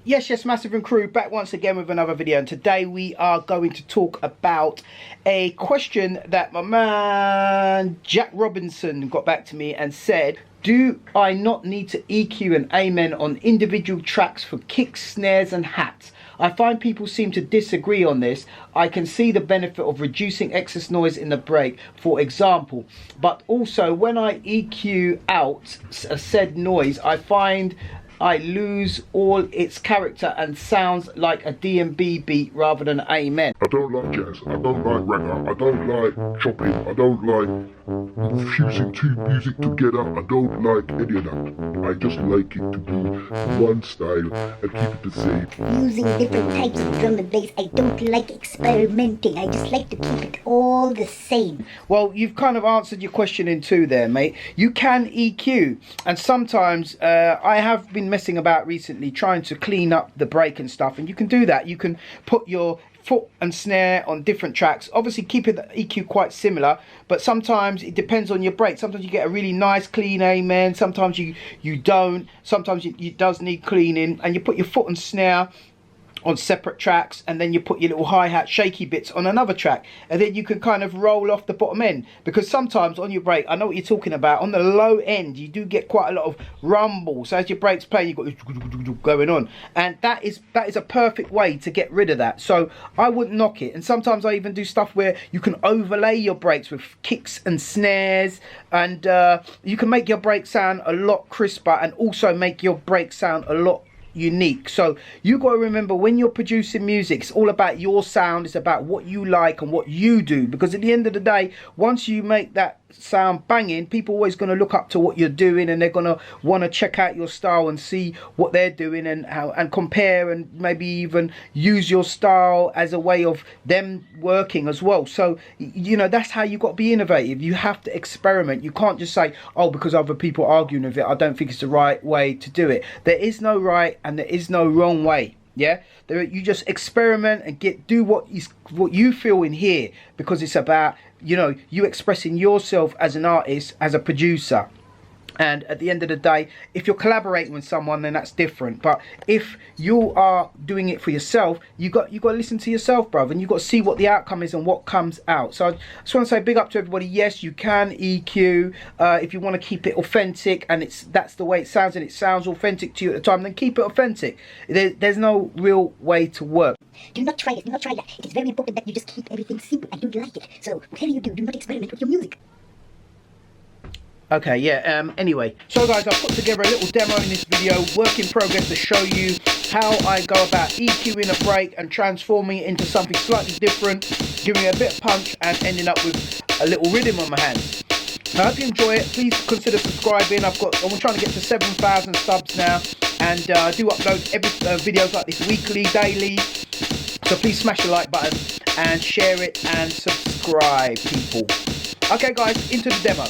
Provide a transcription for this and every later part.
Yes, Massive and Crew, back once again with another video, and today we are going to talk about a question that my man Jack Robinson got back to me and said, do I not need to EQ and amen on individual tracks for kicks, snares and hats? I find people seem to disagree on this. I can see the benefit of reducing excess noise in the break, for example, but also when I EQ out said noise, I find I lose all its character and sounds like a D&B beat rather than amen. I don't like jazz, I don't like reggae, I don't like chopping, I don't like fusing two music together, I don't like any of that. I just like it to be one style and keep it the same. Using different types of drum and bass, I don't like experimenting, I just like to keep it all the same. Well, you've kind of answered your question in two there, mate. You can EQ, and sometimes I have been messing about recently trying to clean up the break and stuff, and you can do that. You can put your foot and snare on different tracks, obviously keeping the EQ quite similar, but sometimes it depends on your break. Sometimes you get a really nice clean amen, sometimes you don't, sometimes it does need cleaning, and you put your foot and snare on separate tracks, and then you put your little hi-hat shaky bits on another track, and then you can kind of roll off the bottom end, because sometimes on your break, I know what you're talking about, on the low end you do get quite a lot of rumble, so as your break's playing you've got this going on, and that is a perfect way to get rid of that. So I wouldn't knock it. And sometimes I even do stuff where you can overlay your breaks with kicks and snares, and you can make your break sound a lot crisper and also make your break sound a lot unique. So you got to remember, when you're producing music, it's all about your sound, it's about what you like and what you do, because at the end of the day, once you make that sound banging, people are always going to look up to what you're doing, and they're going to want to check out your style and see what they're doing, and how, and compare, and maybe even use your style as a way of them working as well. So you know, that's how you got to be innovative. You have to experiment. You can't just say, oh, because other people are arguing with it, I don't think it's the right way to do it. There is no right and there is no wrong way. Yeah, you just experiment and do what you feel in here, because it's about, you know, you expressing yourself as an artist, as a producer. And at the end of the day, if you're collaborating with someone, then that's different. But if you are doing it for yourself, you got to listen to yourself, brother, and you got to see what the outcome is and what comes out. So I just want to say big up to everybody. Yes, you can EQ if you want to keep it authentic, and that's the way it sounds, and it sounds authentic to you at the time. Then keep it authentic. There's no real way to work. Do not try it, do not try that. It is very important that you just keep everything simple. I don't like it. So whatever you do not experiment with your music. Okay, yeah, anyway, so guys, I've put together a little demo in this video, work in progress, to show you how I go about EQing a break and transforming it into something slightly different, giving it a bit of punch and ending up with a little rhythm on my hands. I hope you enjoy it. Please consider subscribing. I'm trying to get to 7,000 subs now, and I do upload videos like this weekly, daily, so please smash the like button and share it and subscribe, people. Okay guys, into the demo.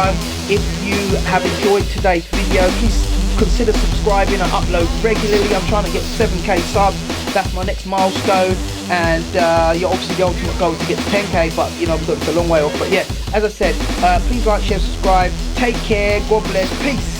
time. If you have enjoyed today's video, please consider subscribing. I upload regularly. I'm trying to get 7k subs. That's my next milestone, and you're obviously the ultimate goal to get to 10k, but you know, it's a long way off. But yeah, as I said, please like, share, subscribe. Take care. God bless. Peace.